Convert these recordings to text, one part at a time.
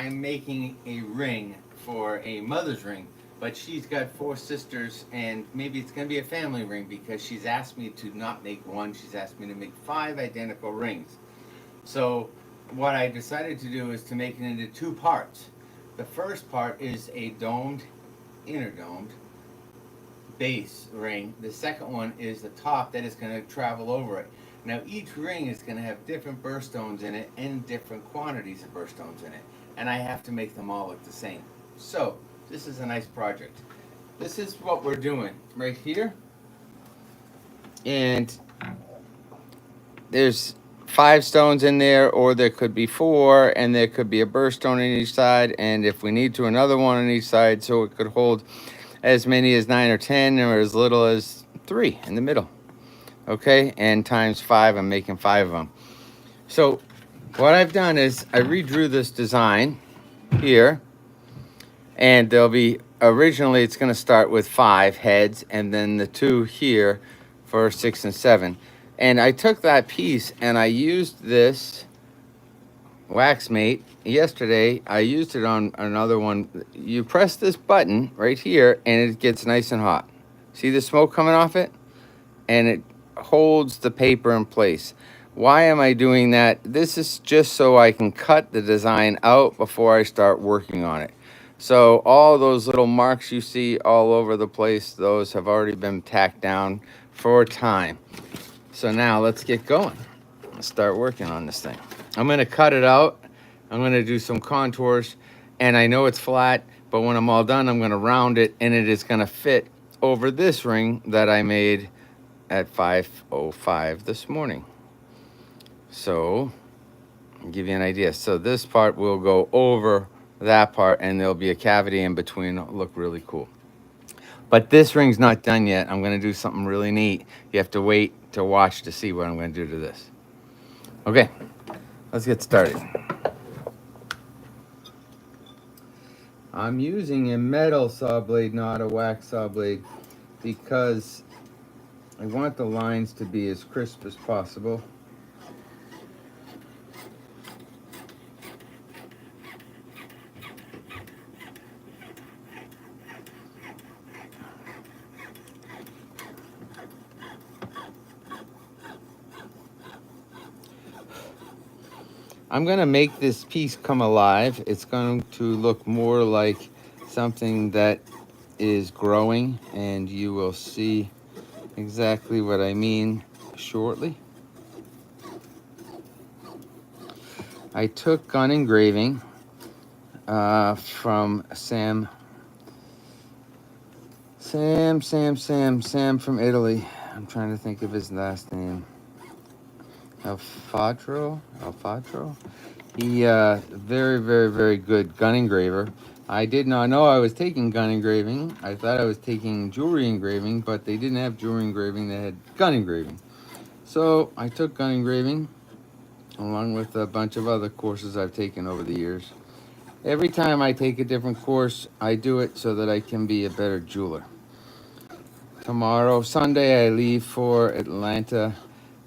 I'm making a ring for a mother's ring, but she's got 4 sisters, and maybe it's going to be a family ring because she's asked me to not make one. She's asked me to make 5 identical rings. So what I decided to do is to make it into 2 parts. The first part is a domed, inner domed base ring. The second one is the top that is going to travel over it. Now each ring is going to have different birthstones in it and different quantities of birthstones in it. And I have to make them all look the same. So this is a nice project. This is what we're doing right here. And there's 5 stones in there, or there could be 4, and there could be a birthstone on each side. And if we need to, another one on each side, so it could hold as many as 9 or 10, or as little as 3 in the middle. Okay, and times 5, I'm making 5 of them. So what I've done is I redrew this design here, and there'll be, originally it's going to start with 5 heads, and then the 2 here for 6 and 7. And I took that piece and I used this wax mate yesterday. I used it on another one. You press this button right here and it gets nice and hot. See the smoke coming off it? And it holds the paper in place. Why am I doing that? This is just so I can cut the design out before I start working on it. So all those little marks you see all over the place, those have already been tacked down for time. So now let's get going. Let's start working on this thing. I'm going to cut it out. I'm going to do some contours, and I know it's flat, but when I'm all done, I'm going to round it, and it is going to fit over this ring that I made at 5:05 this morning. So I'll give you an idea. So this part will go over that part, and there'll be a cavity in between. It'll look really cool. But this ring's not done yet. I'm going to do something really neat. You have to wait to watch to see what I'm going to do to this. Okay, let's get started. I'm using a metal saw blade, not a wax saw blade, because I want the lines to be as crisp as possible. I'm going to make this piece come alive. It's going to look more like something that is growing, and you will see exactly what I mean shortly. I took gun engraving from Sam from Italy. I'm trying to think of his last name. Alfatro. He very good gun engraver. I did not know I was taking gun engraving. I thought I was taking jewelry engraving, but they didn't have jewelry engraving. They had gun engraving. So I took gun engraving along with a bunch of other courses I've taken over the years. Every time I take a different course, I do it so that I can be a better jeweler. Tomorrow, Sunday, I leave for Atlanta.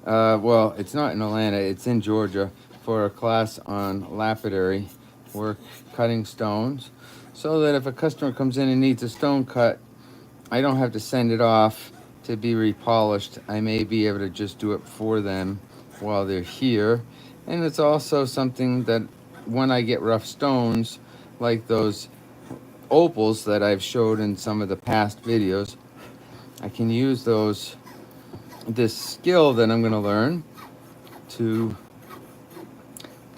Well, it's not in Atlanta, it's in Georgia, for a class on lapidary work, cutting stones, so that if a customer comes in and needs a stone cut, I don't have to send it off to be repolished. I may be able to just do it for them while they're here. And it's also something that when I get rough stones, like those opals that I've showed in some of the past videos, I can use this skill that I'm going to learn to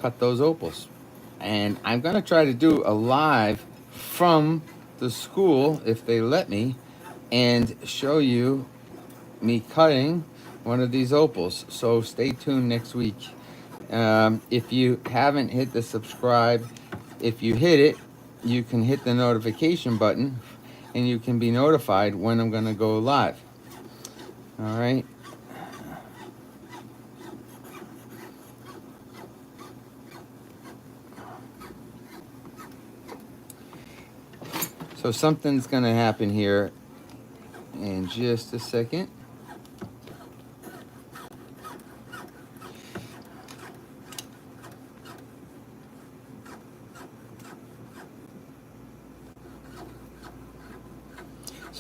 cut those opals. And I'm going to try to do a live from the school, if they let me, and show you me cutting one of these opals. So stay tuned next week. If you haven't hit the subscribe, if you hit it, you can hit the notification button and you can be notified when I'm going to go live. All right. So something's going to happen here in just a second.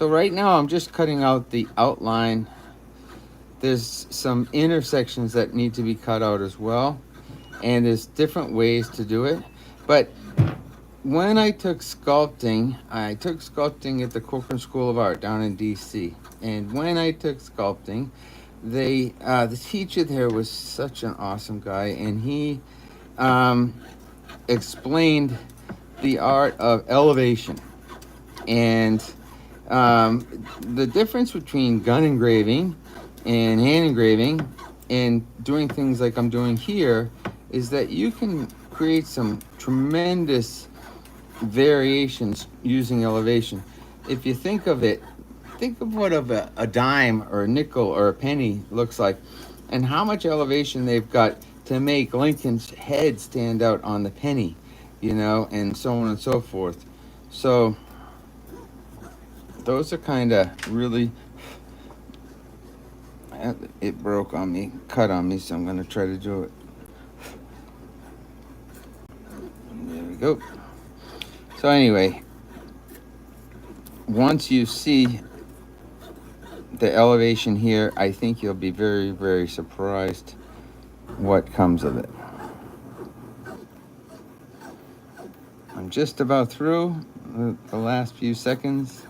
So right now I'm just cutting out the outline. There's some intersections that need to be cut out as well, and there's different ways to do it. But when I took sculpting at the Corcoran School of Art down in DC. And when I took sculpting, the teacher there was such an awesome guy, and he explained the art of elevation and the difference between gun engraving and hand engraving and doing things like I'm doing here is that you can create some tremendous variations using elevation. If you think of it, think of what a dime or a nickel or a penny looks like, and how much elevation they've got to make Lincoln's head stand out on the penny, and so on and so forth. So those are kind of really, it broke on me, cut on me, so I'm going to try to do it. There we go. So anyway, once you see the elevation here, I think you'll be very, very surprised what comes of it. I'm just about through the last few seconds.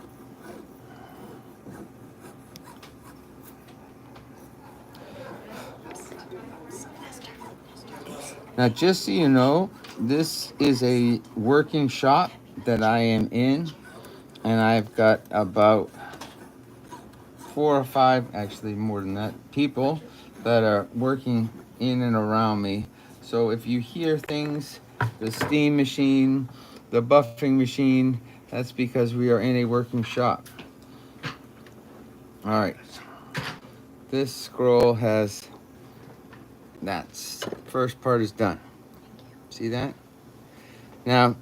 Now, just so you know, this is a working shop that I am in, and I've got about 4 or 5, actually more than that, people that are working in and around me. So if you hear things, the steam machine, the buffing machine, that's because we are in a working shop. All right, this scroll has, that's, first part is done. See that? Now,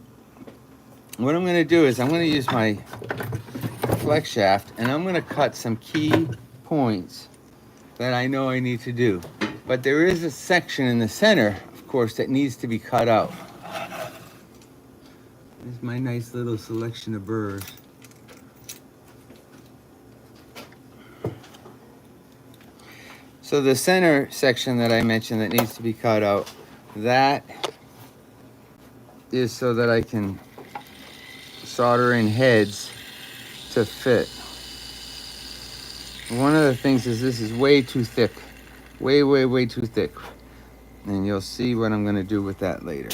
what I'm gonna do is I'm gonna use my flex shaft and I'm gonna cut some key points that I know I need to do. But there is a section in the center, of course, that needs to be cut out. This is my nice little selection of burrs. So the center section that I mentioned that needs to be cut out, that is so that I can solder in heads to fit. One of the things is this is way too thick. Way, way, way too thick. And you'll see what I'm going to do with that later.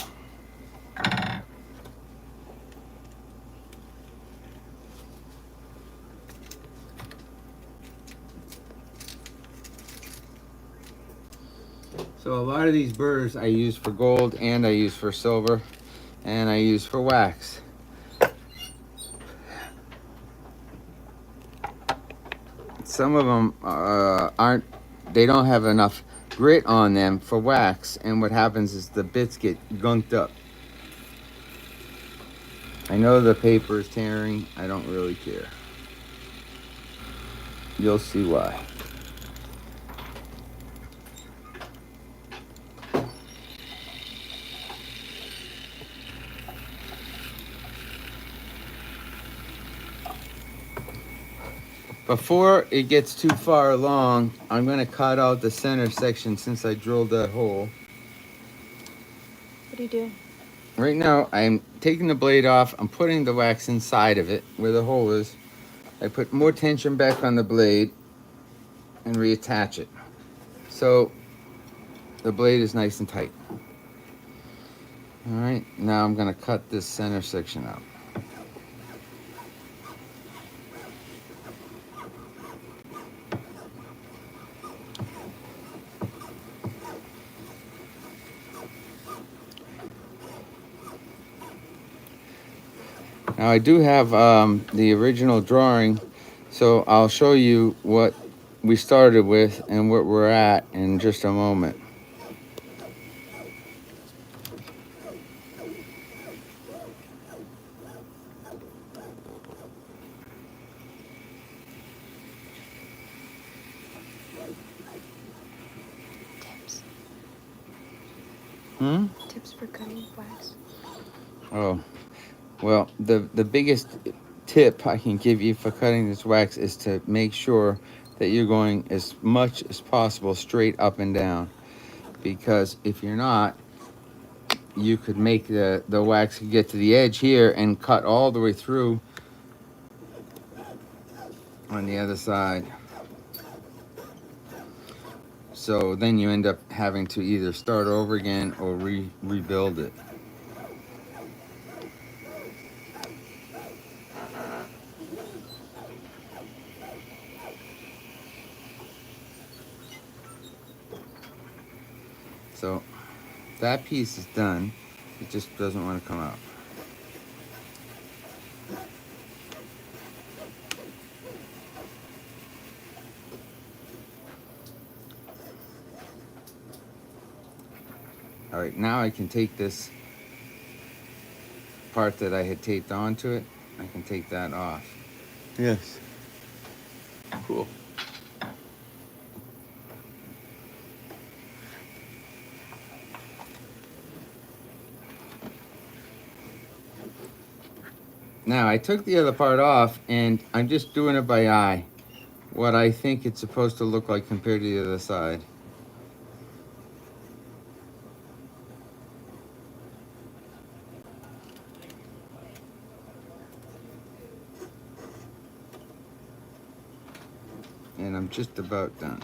So a lot of these burrs I use for gold, and I use for silver, and I use for wax. Some of them they don't have enough grit on them for wax, and what happens is the bits get gunked up. I know the paper is tearing, I don't really care. You'll see why. Before it gets too far along, I'm going to cut out the center section since I drilled that hole. What do you do? Right now, I'm taking the blade off. I'm putting the wax inside of it where the hole is. I put more tension back on the blade and reattach it. So the blade is nice and tight. All right, now I'm going to cut this center section out. Now I do have the original drawing, so I'll show you what we started with and what we're at in just a moment. Tips. Tips for cutting wax. Oh, well, the biggest tip I can give you for cutting this wax is to make sure that you're going as much as possible straight up and down, because if you're not, you could make the wax get to the edge here and cut all the way through on the other side. So then you end up having to either start over again or rebuild it. So that piece is done. It just doesn't want to come out. All right, now I can take this part that I had taped onto it, I can take that off. Yes. Cool. Now I took the other part off and I'm just doing it by eye, what I think it's supposed to look like compared to the other side. And I'm just about done.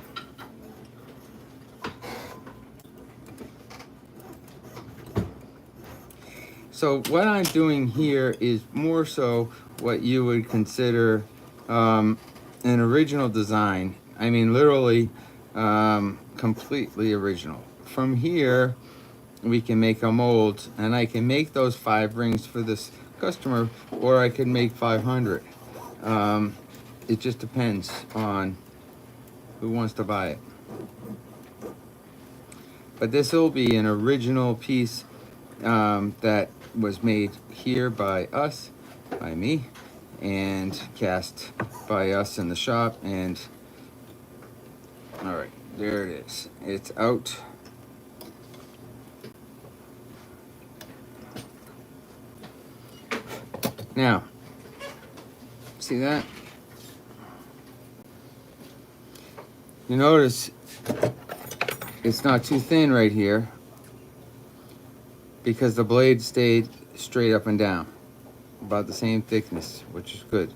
So what I'm doing here is more so what you would consider an original design. I mean, literally completely original. From here, we can make a mold, and I can make those 5 rings for this customer, or I could make 500. It just depends on who wants to buy it. But this will be an original piece that was made here by us, by me, and cast by us in the shop. And all right, there it is. It's out. Now, see that? You notice it's not too thin right here because the blade stayed straight up and down, about the same thickness, which is good.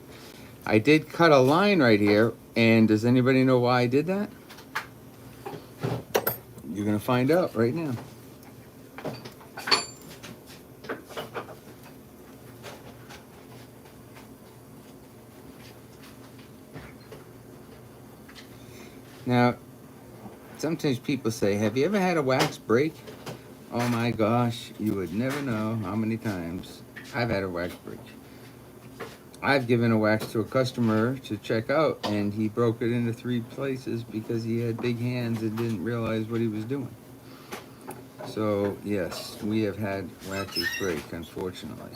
I did cut a line right here, and does anybody know why I did that? You're gonna find out right now. Now, sometimes people say, have you ever had a wax break? Oh my gosh, you would never know how many times I've had a wax break. I've given a wax to a customer to check out, and he broke it into 3 places because he had big hands and didn't realize what he was doing. So yes, we have had waxes break, unfortunately.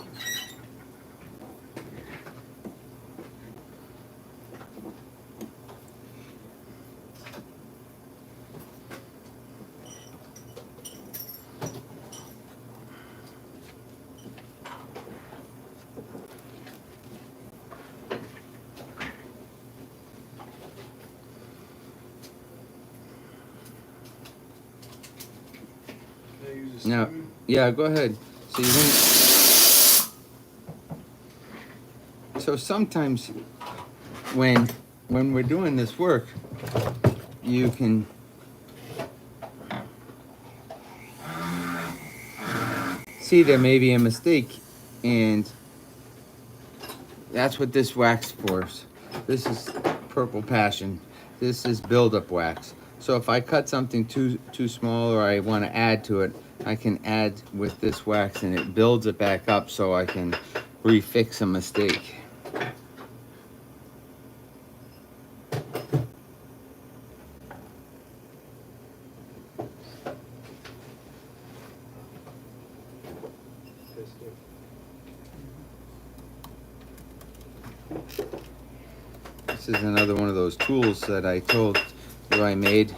Now, yeah, go ahead. So you're gonna. So sometimes, when we're doing this work, you can see there may be a mistake, and that's what this wax for. This is Purple Passion. This is buildup wax. So if I cut something too small, or I want to add to it, I can add with this wax, and it builds it back up so I can refix a mistake. This is another one of those tools that I told you I made.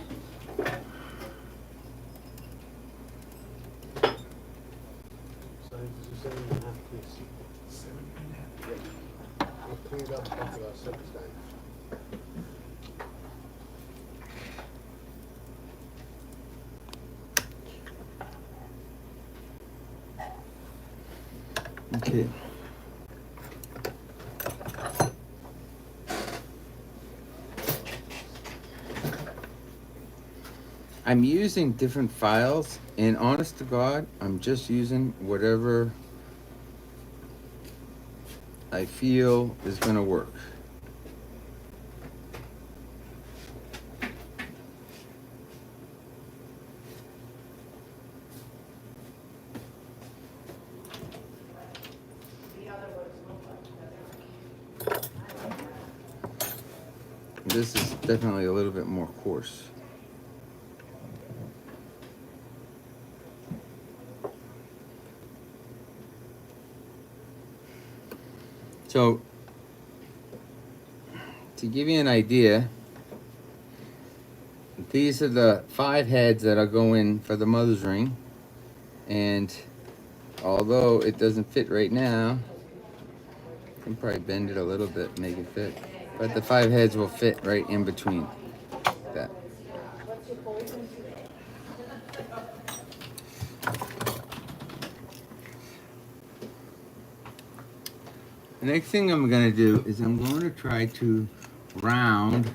Okay. I'm using different files, and honest to God, I'm just using whatever I feel is gonna work. This is definitely a little bit more coarse. So, to give you an idea, these are the 5 heads that are going for the mother's ring. And although it doesn't fit right now, I can probably bend it a little bit, make it fit. But the 5 heads will fit right in between that. The next thing I'm going to do is I'm going to try to round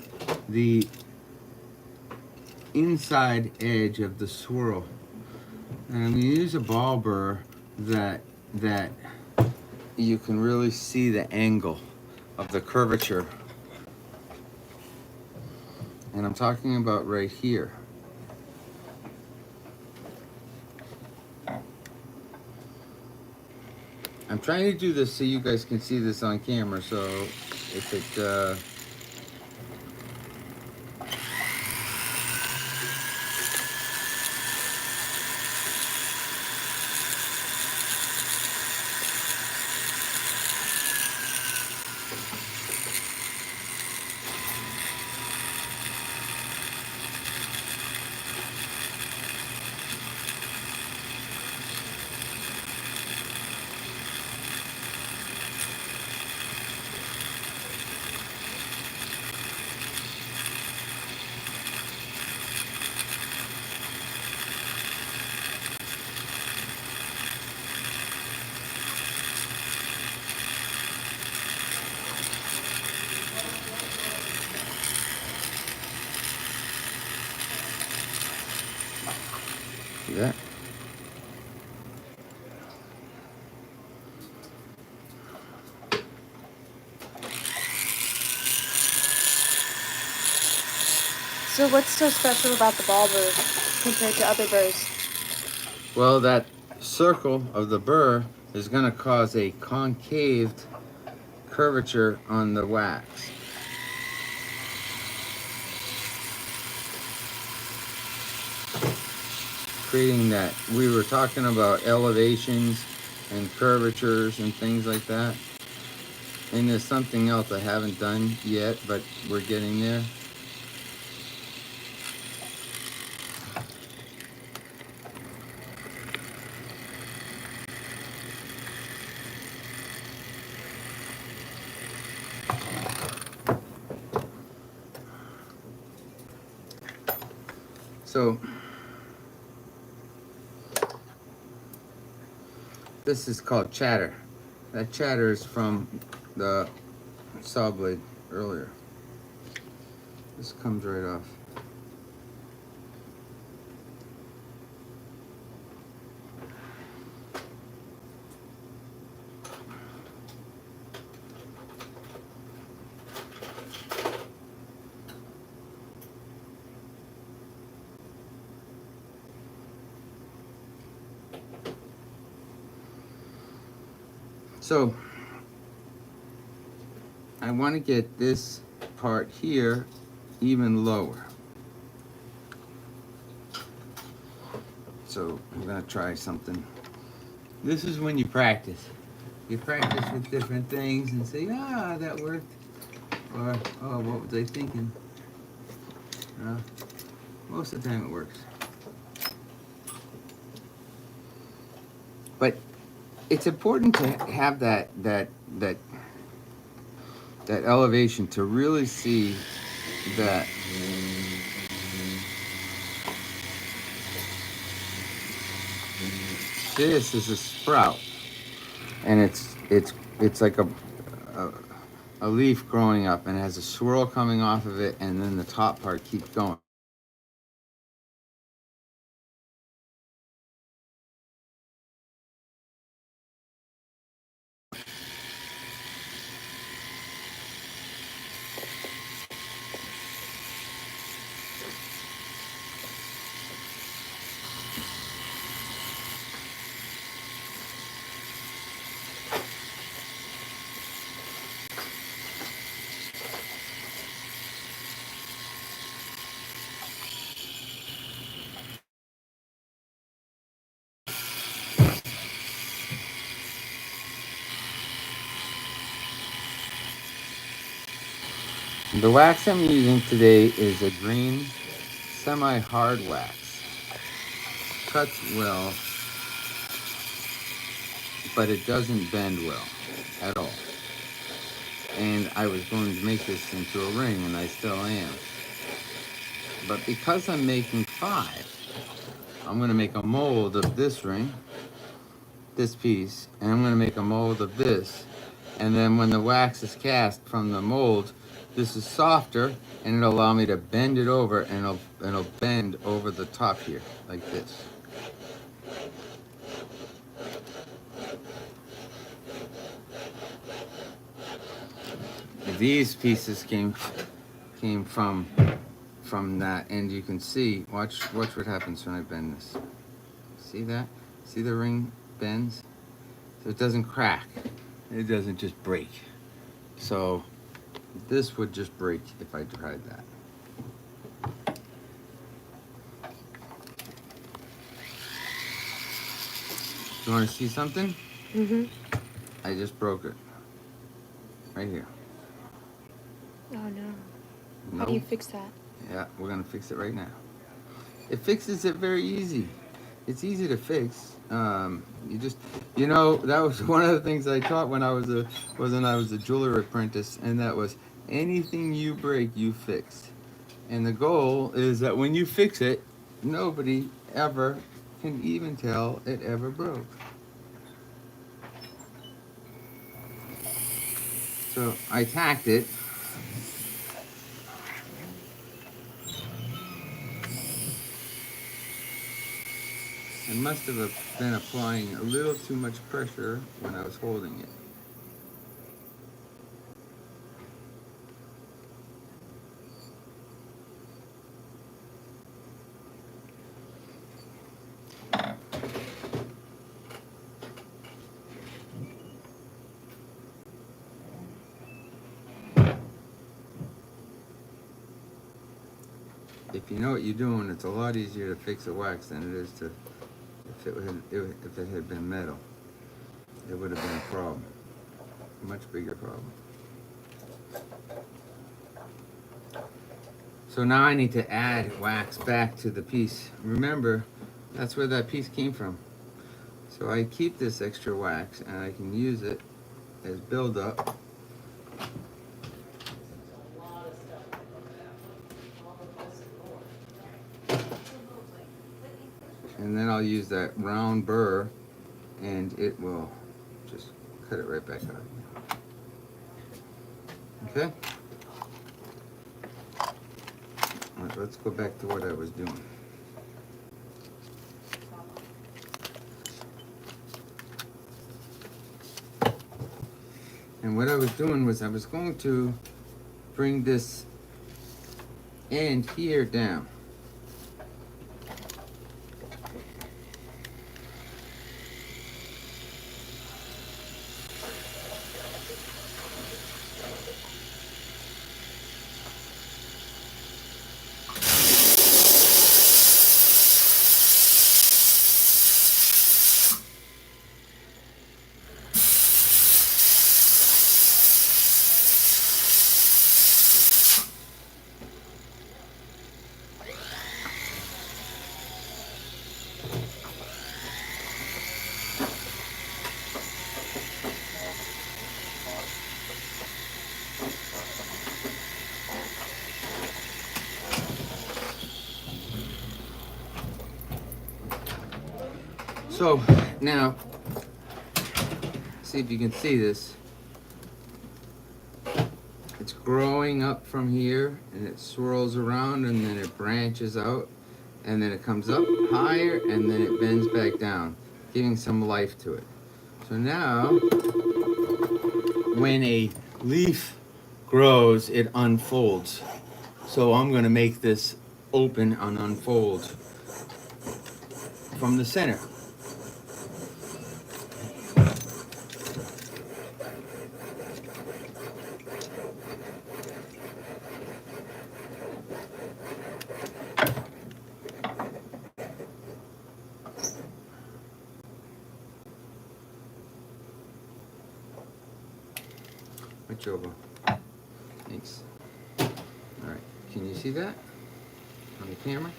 the inside edge of the swirl. And I'm going to use a ball burr that you can really see the angle of the curvature. And I'm talking about right here. I'm trying to do this so you guys can see this on camera, so if it see that? So what's so special about the ball burr compared to other burrs? Well, that circle of the burr is going to cause a concaved curvature on the wax. Creating that, we were talking about elevations and curvatures and things like that. And there's something else I haven't done yet, but we're getting there. So this is called chatter. That chatter is from the saw blade earlier. This comes right off. So I want to get this part here even lower. So I'm going to try something. This is when you practice. You practice with different things and say, ah, that worked. Or, oh, what was I thinking? Most of the time it works. But it's important to have that that elevation to really see that this is a sprout, and it's like a a leaf growing up, and it has a swirl coming off of it, and then the top part keeps going. The wax I'm using today is a green semi-hard wax. Cuts well, but it doesn't bend well at all. And I was going to make this into a ring, and I still am. But because I'm making 5, I'm going to make a mold of this ring, this piece, and I'm going to make a mold of this. And then when the wax is cast from the mold, this is softer, and it'll allow me to bend it over, and it'll bend over the top here, like this. These pieces came from that, and you can see, watch what happens when I bend this. See that? See the ring bends? So it doesn't crack. It doesn't just break. So this would just break if I tried that. You want to see something? Mm-hmm. I just broke it. Right here. Oh no. How Nope. do you fix that? Yeah, we're gonna fix it right now. It fixes it very easy. It's easy to fix. You just, that was one of the things I taught when I was a jeweler apprentice, and that was anything you break, you fix. And the goal is that when you fix it, nobody ever can even tell it ever broke. So I tacked it. I must have been applying a little too much pressure when I was holding it. If you know what you're doing, it's a lot easier to fix a wax than it is to if it had been metal. It would have been a problem, a much bigger problem. So now I need to add wax back to the piece. Remember, that's where that piece came from. So I keep this extra wax, and I can use it as buildup. And then I'll use that round burr, and it will just cut it right back out. Okay? All right, let's go back to what I was doing. And what I was doing was I was going to bring this end here down. So now, see if you can see this. It's growing up from here and it swirls around and then it branches out and then it comes up higher and then it bends back down, giving some life to it. So now, when a leaf grows, it unfolds. So I'm gonna make this open and unfold from the center. Much over. Thanks. All right, can you see that on the camera?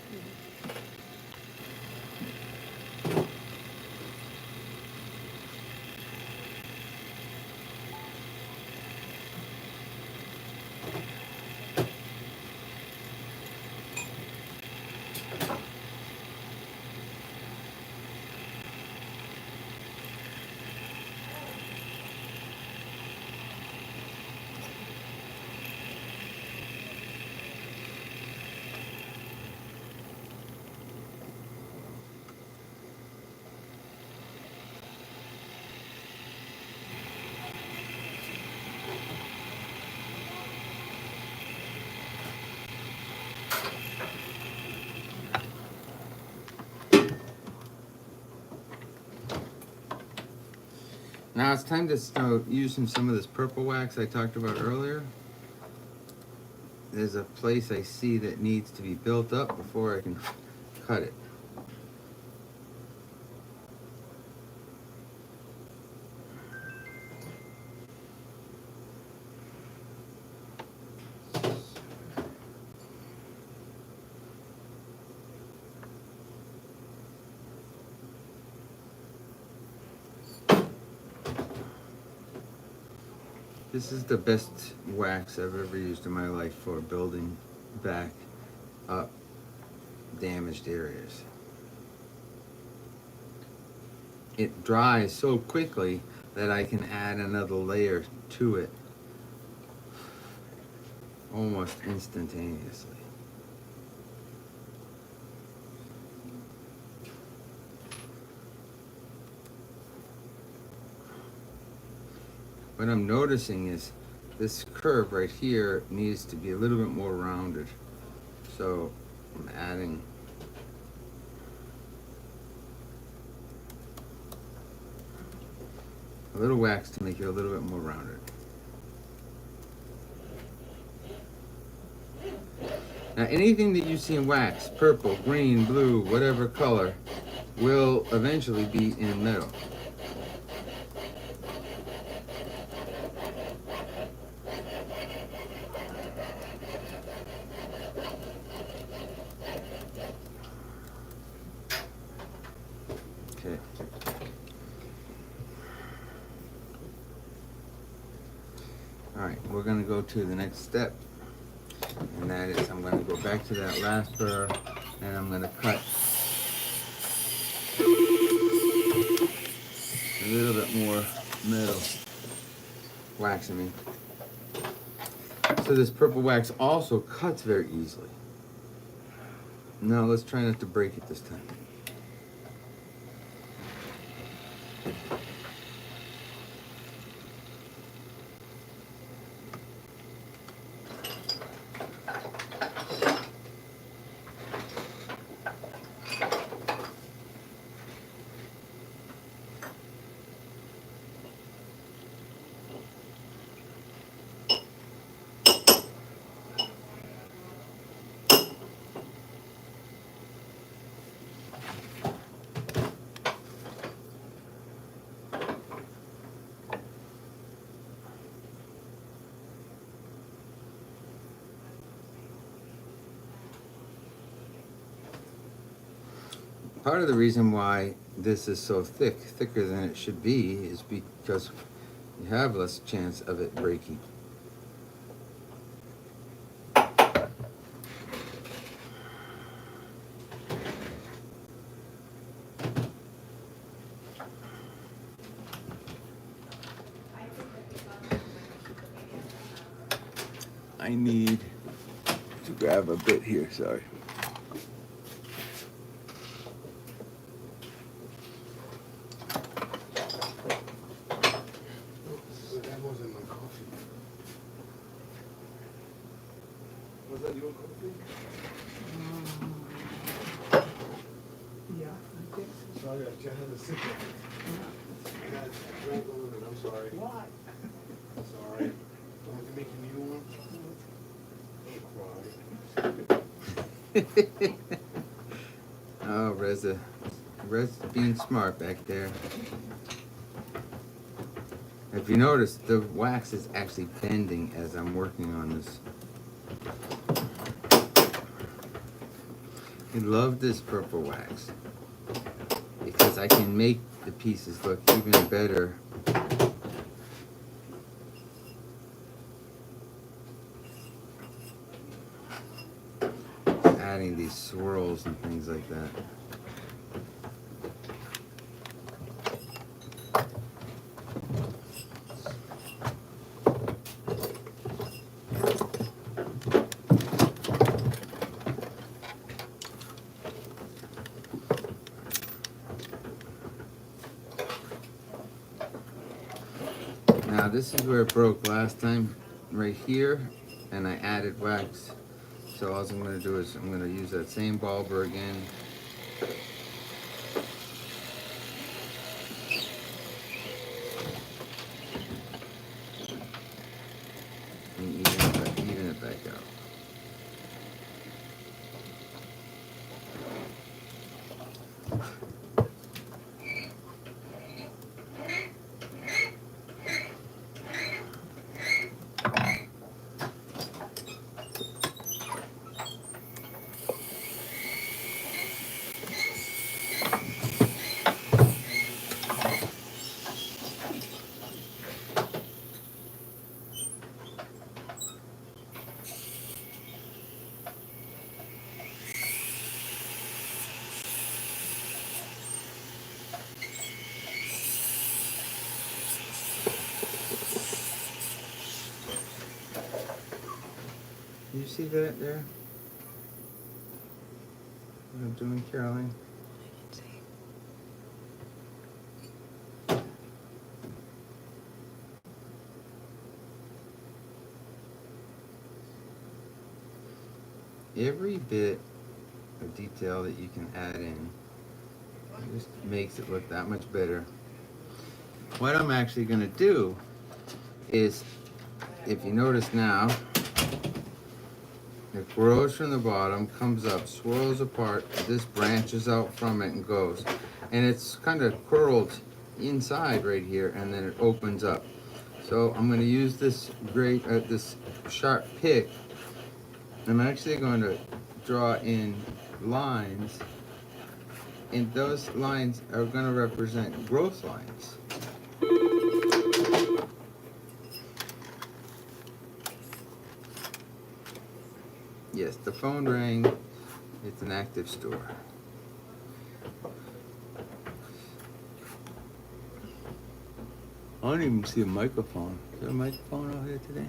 Now it's time to start using some of this purple wax I talked about earlier. There's a place I see that needs to be built up before I can cut it. This is the best wax I've ever used in my life for building back up damaged areas. It dries so quickly that I can add another layer to it almost instantaneously. What I'm noticing is this curve right here needs to be a little bit more rounded. So I'm adding a little wax to make it a little bit more rounded. Now anything that you see in wax, purple, green, blue, whatever color, will eventually be in metal. Okay. All right, we're gonna go to the next step, and that is I'm gonna go back to that last burr, and I'm gonna cut a little bit more metal wax in me. So this purple wax also cuts very easily. Now let's try not to break it this time. Part of the reason why this is so thick, thicker than it should be, is because you have less chance of it breaking. I need to grab a bit here, sorry. That wasn't my coffee. Was that your coffee? Yeah, I think so. Sorry, I just had a sip of it. I drank all of it, I'm sorry. Why? Sorry. Do I have to make a new one? Don't cry. Oh, Rez being smart back there. If you notice, the wax is actually bending as I'm working on this. I love this purple wax because I can make the pieces look even better. Adding these swirls and things like that. Now this is where it broke last time, right here, and I added wax. So all I'm going to do is I'm going to use that same bulber again. And even it back out. You see that there? What I'm doing, Caroline? Every bit of detail that you can add in just makes it look that much better. What I'm actually going to do is, if you notice now, it grows from the bottom, comes up, swirls apart, this branches out from it and goes. And it's kind of curled inside right here, and then it opens up. So I'm going to use this this sharp pick. I'm actually going to draw in lines, and those lines are going to represent growth lines. Yes, the phone rang. It's an active store. I don't even see a microphone. Is there a microphone out here today?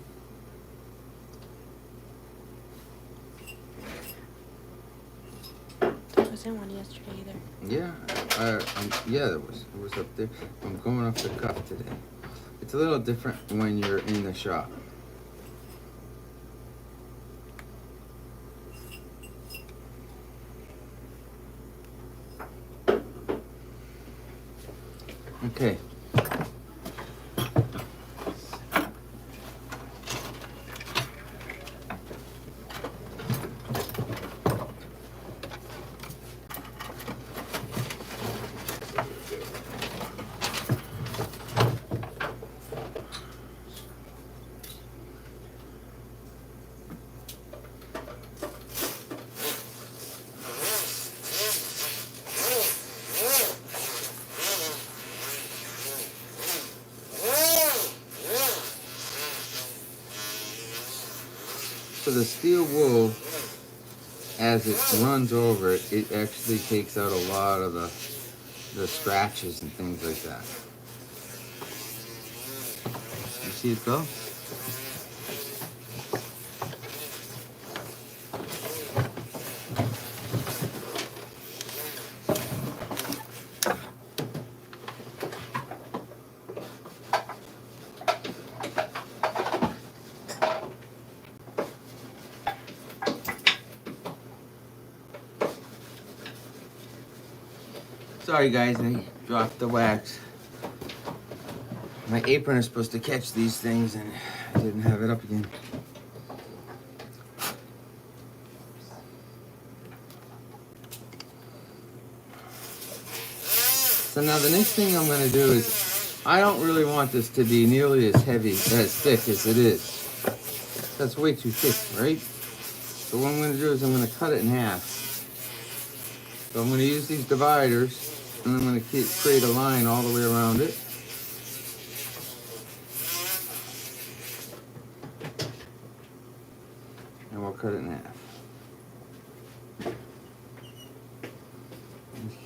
There wasn't one yesterday either. Yeah, yeah, it was up there. I'm going off the cuff today. It's a little different when you're in the shop. Okay. So the steel wool, as it runs over it, it actually takes out a lot of the scratches and things like that. You see it go? Sorry guys, I dropped the wax. My apron is supposed to catch these things and I didn't have it up again. So now the next thing I'm gonna do is, I don't really want this to be nearly as heavy, as thick as it is. That's way too thick, right? So what I'm gonna do is I'm gonna cut it in half. So I'm gonna use these dividers and I'm gonna create a line all the way around it. And we'll cut it in half.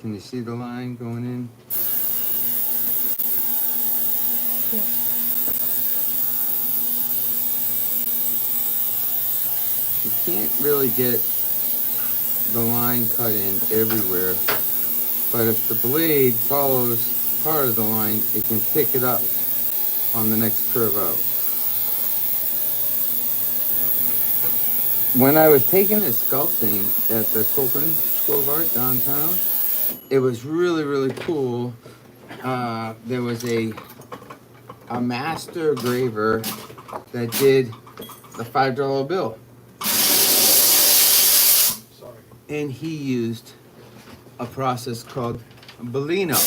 Can you see the line going in? Yeah. You can't really get the line cut in everywhere, but if the blade follows part of the line, it can pick it up on the next curve out. When I was taking this sculpting at the Quinn School of Art downtown, it was really, really cool. There was a master graver that did the $5 bill. Sorry. And he used a process called Bellino.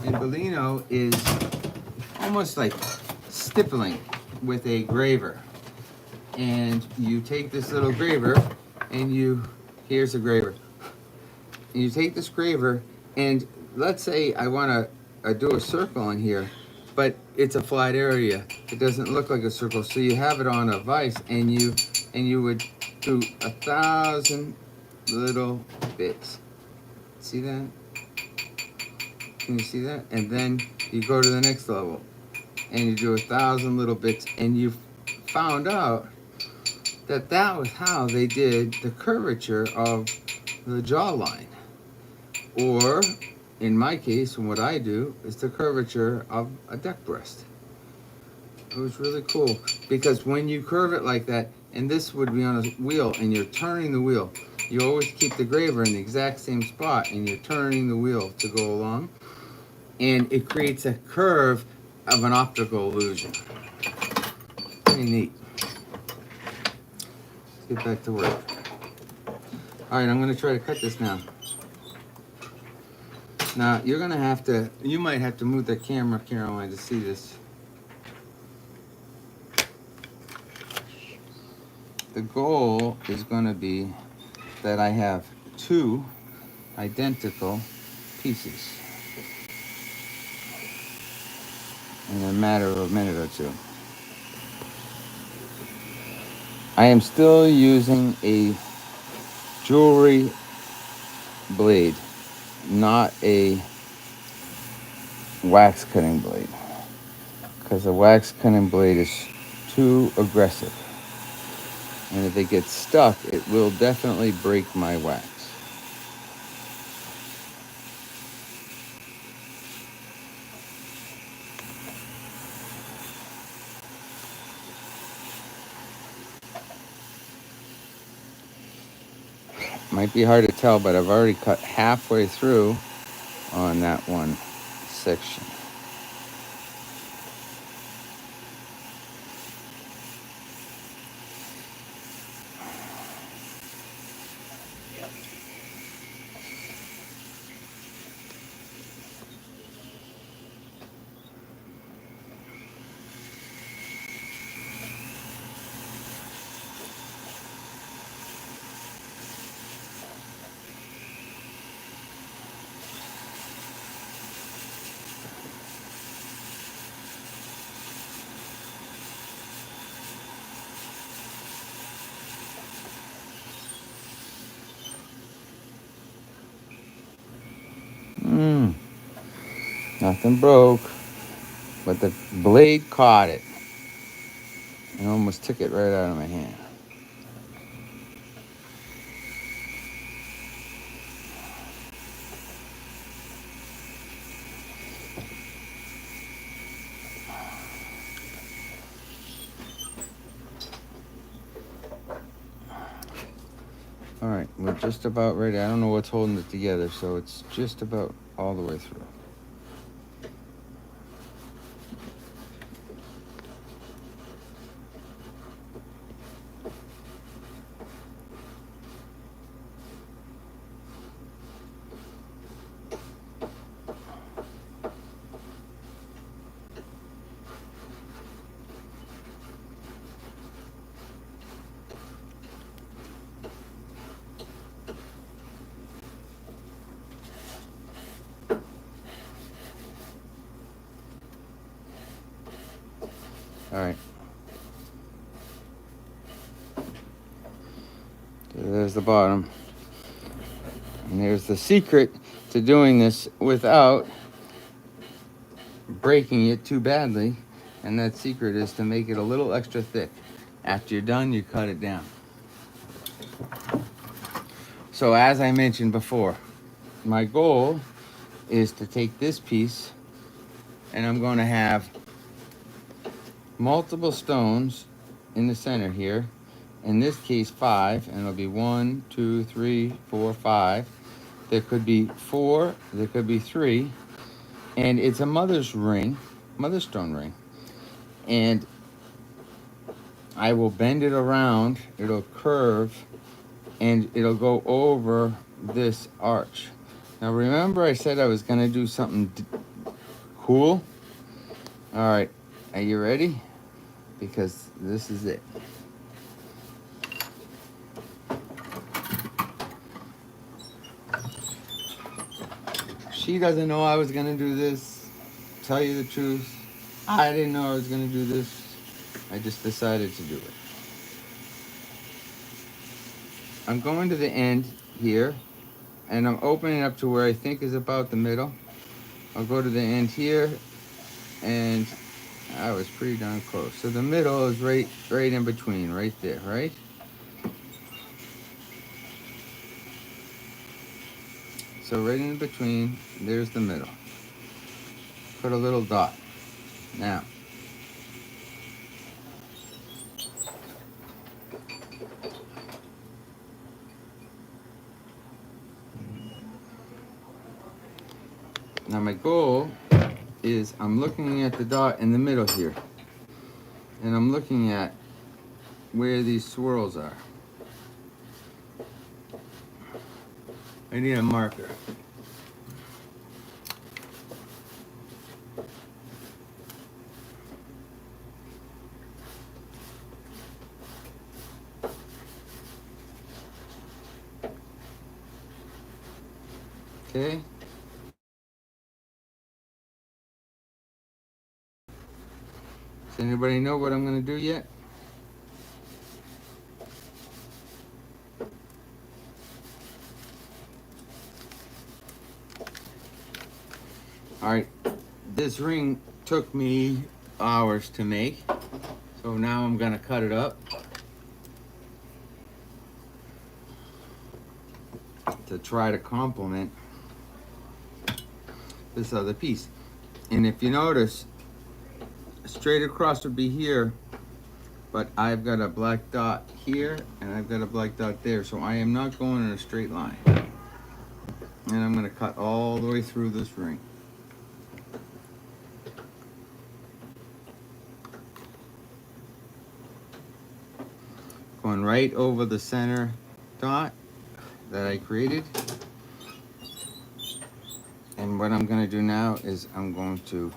And Bellino is almost like stippling with a graver. And you take this little graver and here's a graver. And you take this graver and let's say I want to do a circle in here, but it's a flat area. It doesn't look like a circle, so you have it on a vise and you would do 1,000 little bits. See that? Can you see that? And then you go to the next level and you do 1,000 little bits, and you found out that was how they did the curvature of the jawline. Or, in my case, what I do is the curvature of a duck breast. It was really cool because when you curve it like that, and this would be on a wheel and you're turning the wheel, you always keep the graver in the exact same spot and you're turning the wheel to go along, and it creates a curve of an optical illusion. Pretty neat. Let's get back to work. Alright, I'm going to try to cut this now. Now, you might have to move the camera, Caroline, to see this. The goal is going to be that I have 2 identical pieces in a matter of a minute or 2. I am still using a jewelry blade, not a wax cutting blade, because a wax cutting blade is too aggressive, and if it gets stuck, it will definitely break my wax. Might be hard to tell, but I've already cut halfway through on that one section. Nothing broke, but the blade caught it and almost took it right out of my hand. All right, we're just about ready. I don't know what's holding it together, so it's just about all the way through. All right. So there's the bottom. And there's the secret to doing this without breaking it too badly. And that secret is to make it a little extra thick. After you're done, you cut it down. So as I mentioned before, my goal is to take this piece and I'm going to have multiple stones in the center here. In this case, 5, and it'll be 1, 2, 3, 4, 5. There could be 4, there could be 3, and it's a mother's stone ring. And I will bend it around, it'll curve, and it'll go over this arch. Now remember I said I was gonna do something cool? All right, are you ready? Because this is it. She doesn't know I was gonna do this. Tell you the truth, I didn't know I was gonna do this. I just decided to do it. I'm going to the end here, and I'm opening up to where I think is about the middle. I'll go to the end here, and I was pretty darn close. So the middle is right in between, right there, right? So right in between, there's the middle. Put a little dot. Now, my goal is I'm looking at the dot in the middle here. And I'm looking at where these swirls are. I need a marker. Okay. Does anybody know what I'm going to do yet? All right, this ring took me hours to make, so now I'm going to cut it up to try to complement this other piece. And if you notice, straight across would be here, but I've got a black dot here and I've got a black dot there, so I am not going in a straight line. And I'm going to cut all the way through this ring. Going right over the center dot that I created. And what I'm going to do now is I'm going to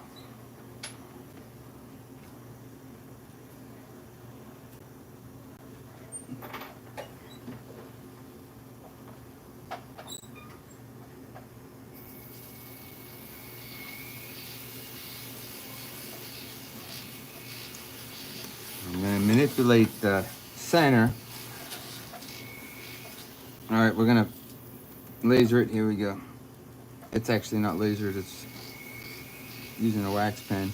manipulate the center. All right, we're going to laser it. Here we go. It's actually not lasered, it's using a wax pen.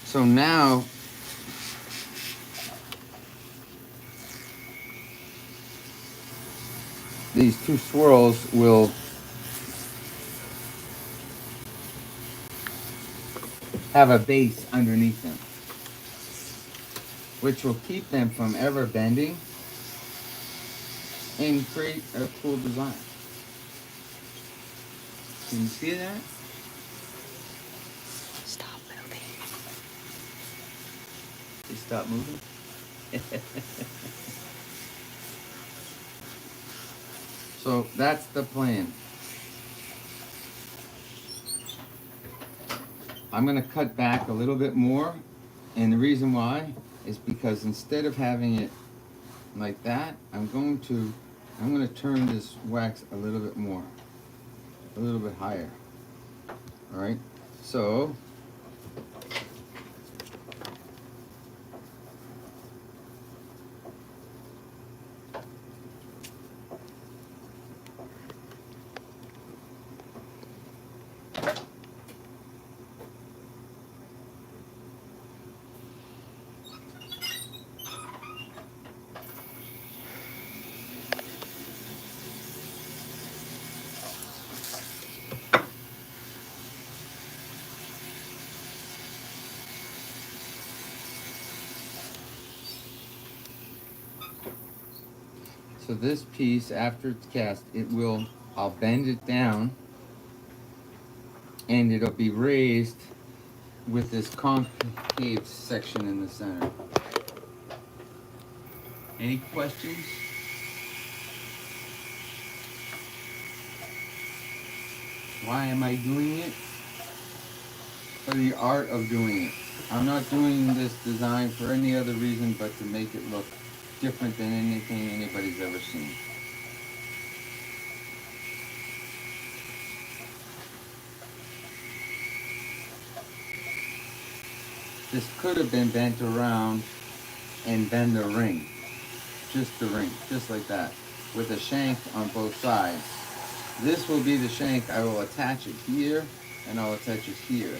So now these two swirls will have a base underneath them, which will keep them from ever bending and create a cool design. Can you see that? Stop moving. You stop moving? So that's the plan. I'm going to cut back a little bit more, and the reason why is because instead of having it like that, I'm going to turn this wax a little bit more, a little bit higher. All right, so this piece, after it's cast, I'll bend it down, and it'll be raised with this concave section in the center. Any questions? Why am I doing it? For the art of doing it. I'm not doing this design for any other reason but to make it look different than anything anybody's ever seen. This could have been bent around and bend the ring. Just the ring, just like that, with a shank on both sides. This will be the shank. I will attach it here, and I'll attach it here.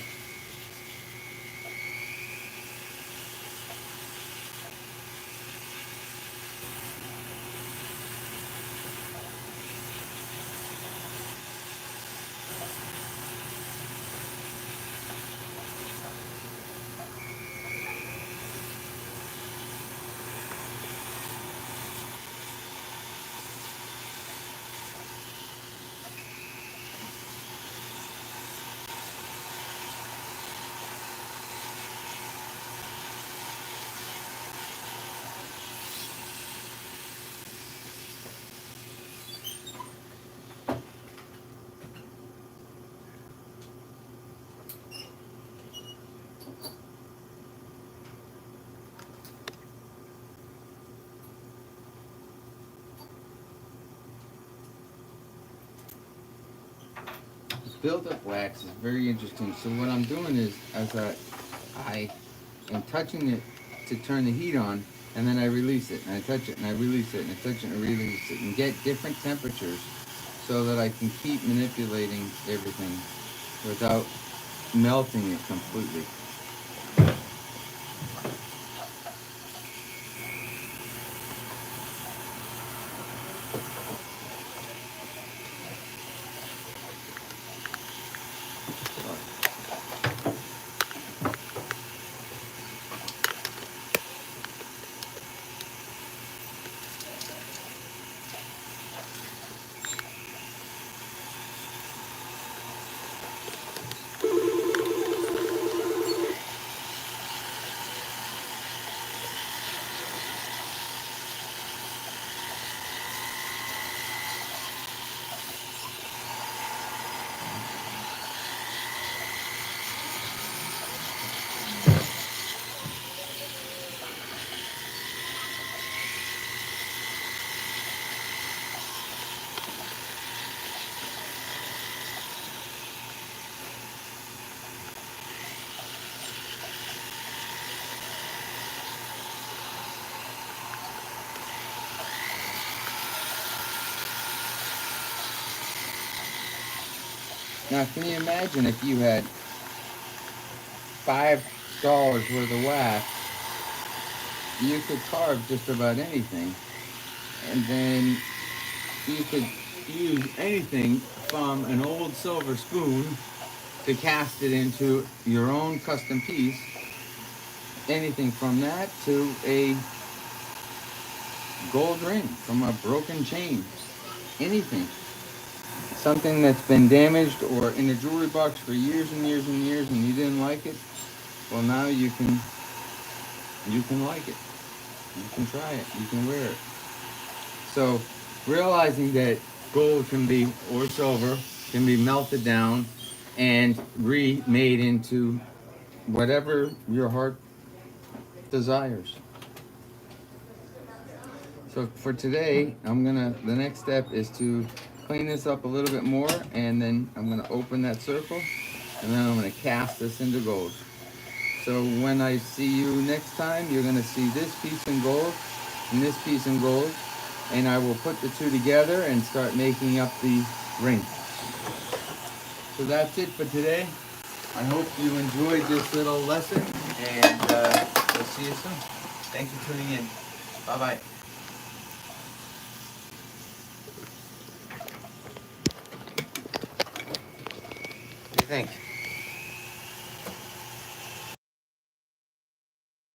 Build-up wax is very interesting. So what I'm doing is, I am touching it to turn the heat on, and then I release it, and I touch it, and I release it, and I touch it, and I release it, and get different temperatures so that I can keep manipulating everything without melting it completely. Now, can you imagine if you had $5 worth of wax, you could carve just about anything, and then you could use anything from an old silver spoon to cast it into your own custom piece. Anything from that to a gold ring from a broken chain. Anything. Something that's been damaged or in a jewelry box for years and years and years and you didn't like it. Well, now you can like it. You can try it. You can wear it. So realizing that gold can be, or silver, can be melted down and remade into whatever your heart desires. So for today, the next step is to clean this up a little bit more, and then I'm gonna open that circle, and then I'm gonna cast this into gold. So when I see you next time, you're gonna see this piece in gold and this piece in gold, and I will put the two together and start making up the ring. So that's it for today. I hope you enjoyed this little lesson, and we'll see you soon. Thanks for tuning in. Bye-bye. What do you think?